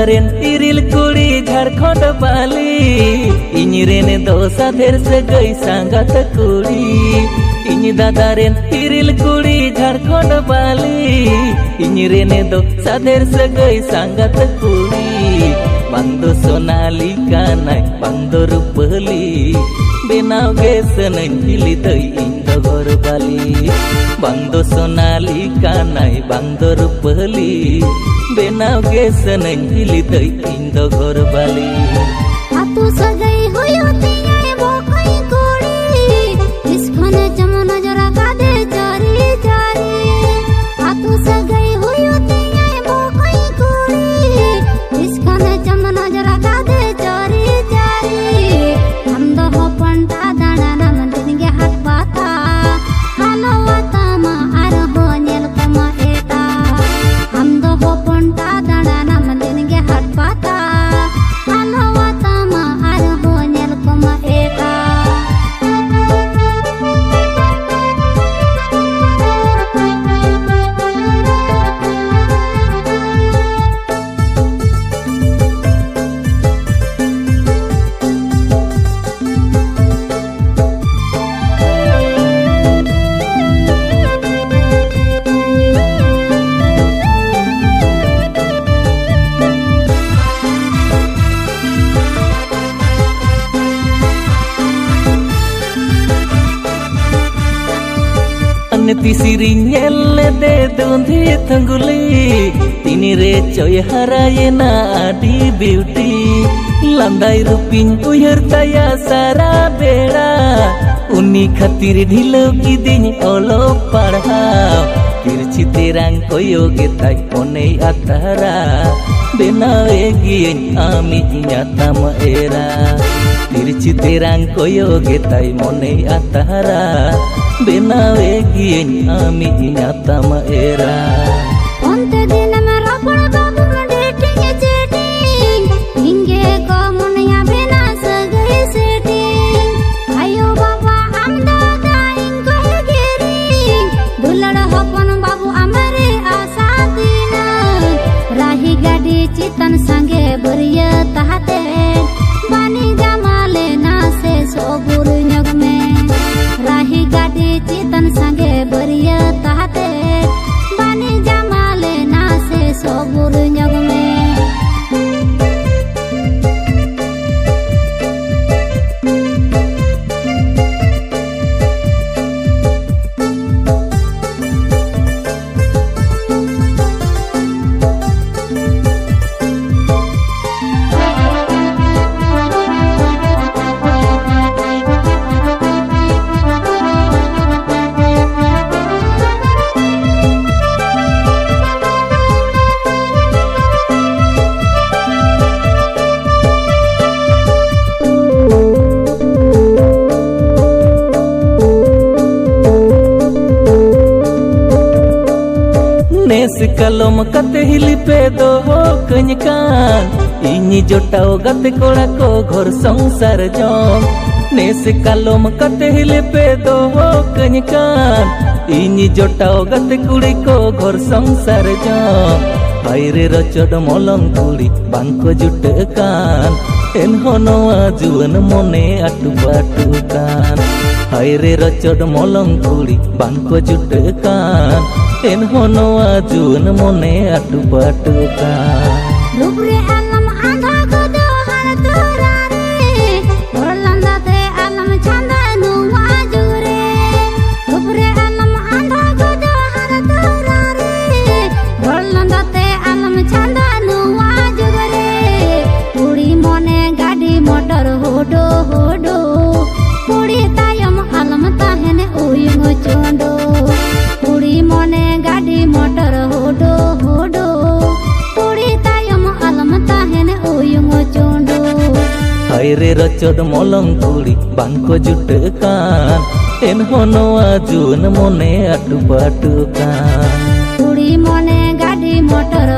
ren tiril kuri Jharkhand bali Ini rene dosa ther sagai sangat kuri Ini dada ren tiril kuri Jharkhand bali Ini rene dosa ther sagai sangat kuri Bando Sonalika nai bando rupali Benau gesenain hili dai indo gor bali Bando Sonalika nai bando rupali Benau gesenain hili dai indo gor bali Atu sagai hoyo tiyai bokai kuri Iskone jamana jara kade jari jari Atu sagai hoyo tiyai bokai kuri Iskone jamana jara kade jari jari Hamdo hopan ta dana naman tinge hat bata Halo watama arho nyel kama eta Hamdo hopan ta dana naman tinge hat bata Halo watama arho nyel kama eta Neti sirinyel de dundi tangguli Tini re coy harayena adi beauty Landai rupin uyar taya sara beda Uni khatir dhilo kidin olo parhao Tirchi terang koyo getai onei atara Benau egien ami nyata maera Tirchi terang koyo getai monei atara Benau egien ami nyata maera Onte dina mera pura babu dating chatting Inge ko munya bena sagai setting Ayo baba amda daing ko giring Dulad hopan babu amare asa dina Rahi gadi citan sange beria tahate Bani jamale nase sobur nyagme Rahi gadi citan sange beria tahate Bani jamale nase sobur nyagme Nes kalom kate hili pe do kanyakan Ini jotao gate kora ko ghor sangsar jom Nes kalom kate hili pe do kanyakan Ini jotao gate kuri ko ghor sangsar jom Haire rochod molong kuri bangko jutekan Enhono ajuan mone atu batukan Haire rochod molong kuri bangko jutekan Enhono ajuan mone atu batukan Rubre alam andha godo har turare Orlanda te alam chanda nuwa jure Rubre alam andha godo har turare Orlanda te alam chanda nuwa jure Puri mone gadi motor hodo hodo Puri tayam alam tahene uyung chondo Puri mone gadi motor hodo hodo Puri tayam alam tahene uyung chondo Haire rochod molong kuri bangko jutekan Enhono ajuan mone atu batukan Puri mone gadi motor